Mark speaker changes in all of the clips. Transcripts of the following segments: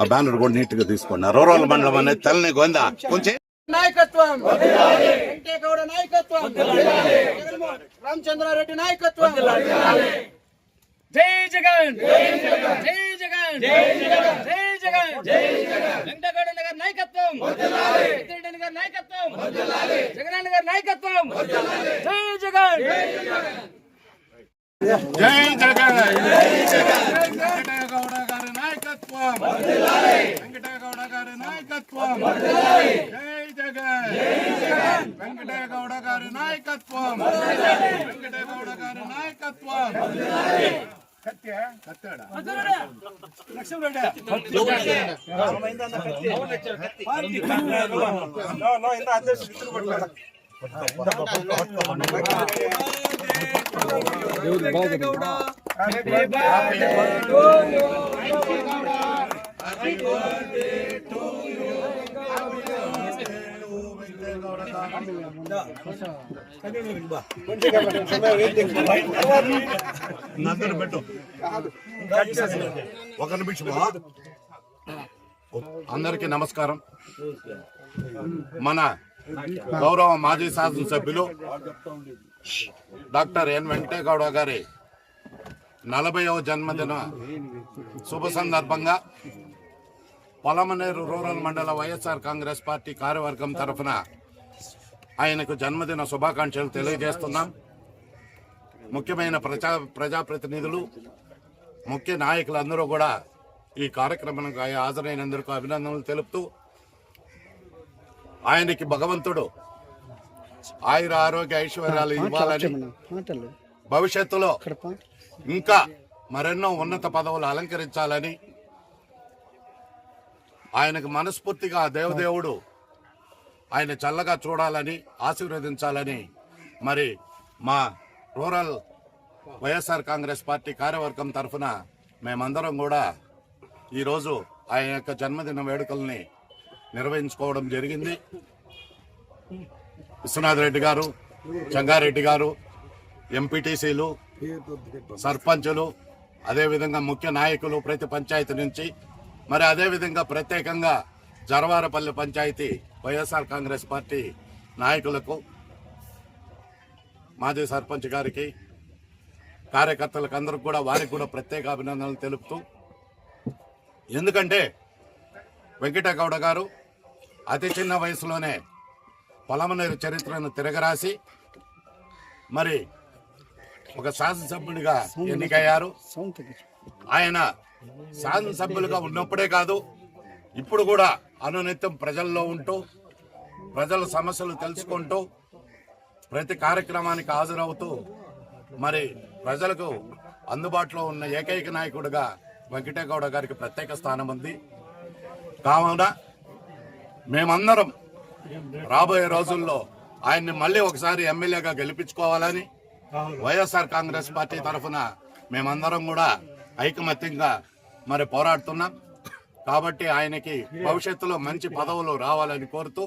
Speaker 1: ఆ బ్యానర్ కూడా నీట్ గా తీసుకోండి. రూరల్ మండలం అనేది తెల్లని గోందా కొంచెం
Speaker 2: నాయకత్వం వెంకటేగౌడ నాయకత్వం రామచంద్రారెడ్డి నాయకత్వం జై జగన్ జై జగన్ జై జగన్ జై జగన్ జై జగన్ జై జగన్ వెంకటేగౌడ నగర్ నాయకత్వం వర్ధిల్లాలి వెంకటరెడ్డి నగర్ నాయకత్వం వర్ధిల్లాలి జగన్ నగర్ నాయకత్వం వర్ధిల్లాలి జై జగన్ జై జగన్
Speaker 1: జై జగన్ వెంకటేగౌడ గారి నాయకత్వం వర్ధిల్లాలి వెంకటేగౌడ గారి నాయకత్వం వర్ధిల్లాలి జై జగన్ జై జగన్ వెంకటేగౌడ గారి నాయకత్వం వర్ధిల్లాలి వెంకటేగౌడ గారి నాయకత్వం వర్ధిల్లాలి కత్తాడా లక్ష్మణ రెడ్డి పెట్టు ఒక నిమిషమా. అందరికీ నమస్కారం. మన గౌరవ మాజీ శాసనసభ్యులు డాక్టర్ ఎన్ వెంకటేగౌడ గారి 40వ జన్మదిన శుభ సందర్భంగా పొలమనేరు రూరల్ మండల వైఎస్ఆర్ కాంగ్రెస్ పార్టీ కార్యవర్గం తరఫున ఆయనకు జన్మదిన శుభాకాంక్షలు తెలియజేస్తున్నాం. ముఖ్యమైన ప్రజాప్రతినిధులు, ముఖ్య నాయకులందరూ కూడా ఈ కార్యక్రమానికి హాజరైనందుకు అభినందనలు తెలుపుతూ ఆయనకి భగవంతుడు ఆయుర ఆరోగ్య ఐశ్వర్యాలు ఇవ్వాలని, భవిష్యత్తులో ఇంకా మరెన్నో ఉన్నత పదవులు అలంకరించాలని, ఆయనకు మనస్ఫూర్తిగా దేవదేవుడు ఆయన చల్లగా చూడాలని, ఆశీర్వదించాలని మరి మా రూరల్ వైఎస్ఆర్ కాంగ్రెస్ పార్టీ కార్యవర్గం తరఫున మేమందరం కూడా ఈరోజు ఆయన యొక్క జన్మదిన వేడుకల్ని నిర్వహించుకోవడం జరిగింది. విశ్వనాథ్ రెడ్డి గారు, చంగారెడ్డి గారు, ఎంపీటీసీలు, సర్పంచులు, అదేవిధంగా ముఖ్య నాయకులు ప్రతి పంచాయతీ నుంచి, మరి అదేవిధంగా ప్రత్యేకంగా జరవారపల్లి పంచాయతీ వైఎస్ఆర్ కాంగ్రెస్ పార్టీ నాయకులకు, మాజీ సర్పంచ్ గారికి, కార్యకర్తలకు అందరికి కూడా వారికి కూడా ప్రత్యేక అభినందనలు తెలుపుతూ, ఎందుకంటే వెంకటేగౌడ గారు అతి చిన్న వయసులోనే పొలమనేరు చరిత్రను తిరగరాసి మరి ఒక శాసనసభ్యుడిగా ఎన్నికయ్యారు. ఆయన శాసనసభ్యులుగా ఉన్నప్పుడే కాదు, ఇప్పుడు కూడా అనునిత్యం ప్రజల్లో ఉంటూ ప్రజల సమస్యలు తెలుసుకుంటూ ప్రతి కార్యక్రమానికి హాజరవుతూ మరి ప్రజలకు అందుబాటులో ఉన్న ఏకైక నాయకుడిగా వెంకటేగౌడ గారికి ప్రత్యేక స్థానం ఉంది. కావున మేమందరం రాబోయే రోజుల్లో ఆయన్ని మళ్ళీ ఒకసారి ఎమ్మెల్యేగా గెలిపించుకోవాలని వైఎస్ఆర్ కాంగ్రెస్ పార్టీ తరఫున మేమందరం కూడా ఐకమత్యంగా మరి పోరాడుతున్నాం. కాబట్టి ఆయనకి భవిష్యత్తులో మంచి పదవులు రావాలని కోరుతూ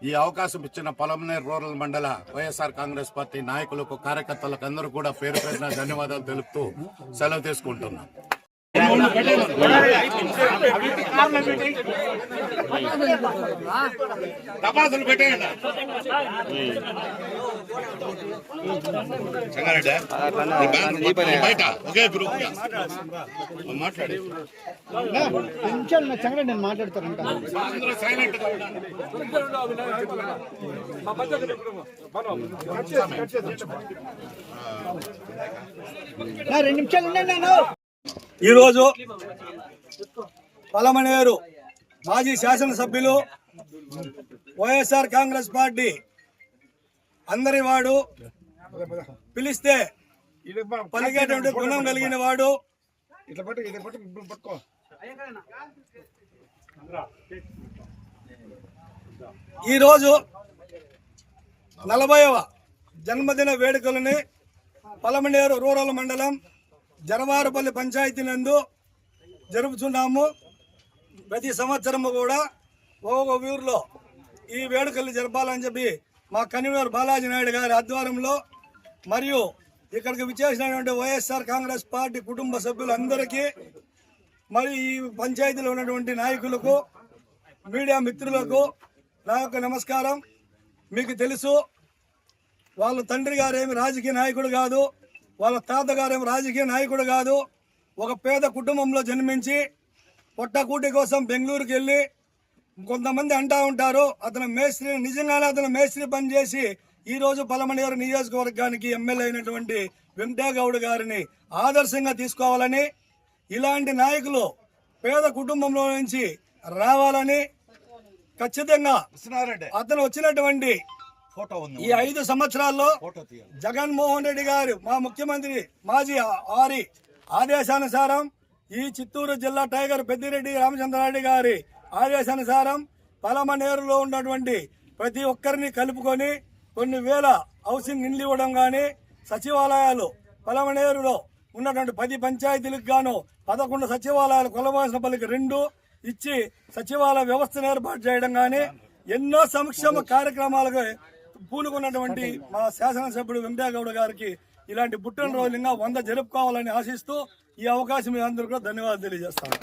Speaker 1: ఈ అవకాశం ఇచ్చిన పొలమనేరు రూరల్ మండల వైఎస్ఆర్ కాంగ్రెస్ పార్టీ నాయకులకు, కార్యకర్తలకు అందరూ కూడా పేరు పేరున ధన్యవాదాలు తెలుపుతూ సెలవు తీసుకుంటున్నాం. తపాసులు పెట్టేయండి. బయట ఒకే గ్రూప్ మాట్లాడి
Speaker 2: నేను మాట్లాడతానంట.
Speaker 1: అందరూ సైలెంట్ గా
Speaker 2: ఉండండి. 2 నిమిషాలు ఉండండి. నేను
Speaker 3: ఈరోజు పొలమనేరు మాజీ శాసనసభ్యులు, వైఎస్ఆర్ కాంగ్రెస్ పార్టీ అందరి వాడు, పిలిస్తే పలికేటువంటి గుణం కలిగిన వాడు, ఈరోజు 40వ జన్మదిన వేడుకలని పొలమనేరు రూరల్ మండలం జరవారపల్లి పంచాయతీ నందు జరుపుతున్నాము. ప్రతి సంవత్సరము కూడా ఒక్కొక్క ఊరిలో ఈ వేడుకలు జరపాలని చెప్పి మా కన్వీనర్ బాలాజీ నాయుడు గారి ఆధ్వర్యంలో మరియు ఇక్కడికి విచ్చేసినటువంటి వైఎస్ఆర్ కాంగ్రెస్ పార్టీ కుటుంబ సభ్యులందరికీ మరి ఈ పంచాయతీలో ఉన్నటువంటి నాయకులకు, మీడియా మిత్రులకు నా యొక్క నమస్కారం. మీకు తెలుసు, వాళ్ళ తండ్రి గారేమి రాజకీయ నాయకుడు కాదు, వాళ్ళ తాతగారేమి రాజకీయ నాయకుడు కాదు. ఒక పేద కుటుంబంలో జన్మించి పొట్టకూటి కోసం బెంగళూరుకి వెళ్ళి, కొంతమంది అంటా ఉంటారు అతను మేస్త్రి, నిజంగానే అతను మేస్త్రి పని చేసి ఈ రోజు పలమనేరు నియోజకవర్గానికి ఎమ్మెల్యే అయినటువంటి వెంకటేగౌడ్ గారిని ఆదర్శంగా తీసుకోవాలని, ఇలాంటి నాయకులు పేద కుటుంబంలో నుంచి రావాలని, ఖచ్చితంగా అతను వచ్చినటువంటి ఈ 5 సంవత్సరాల్లో జగన్మోహన్ రెడ్డి గారు మా ముఖ్యమంత్రి మాజీ ఆరి ఆదేశానుసారం, ఈ చిత్తూరు జిల్లా టైగర్ పెద్దిరెడ్డి రామచంద్రారెడ్డి గారి ఆదేశానుసారం పలమనేరులో ఉన్నటువంటి ప్రతి ఒక్కరిని కలుపుకొని కొన్ని వేల హౌసింగ్ ఇండ్లు ఇవ్వడం కానీ, సచివాలయాలు పలమనేరులో ఉన్నటువంటి 10 పంచాయతీలకు గాను 11 సచివాలయాలు కొలవాసనపల్లికి 2 ఇచ్చి సచివాలయ వ్యవస్థను ఏర్పాటు చేయడం కానీ, ఎన్నో సంక్షేమ కార్యక్రమాలకు పూనుకున్నటువంటి మా శాసనసభ్యుడు వెంకటేగౌడ గారికి ఇలాంటి పుట్టినరోజులుగా 100 జరుపుకోవాలని ఆశిస్తూ ఈ అవకాశం మీ అందరూ కూడా ధన్యవాదాలు తెలియజేస్తాను.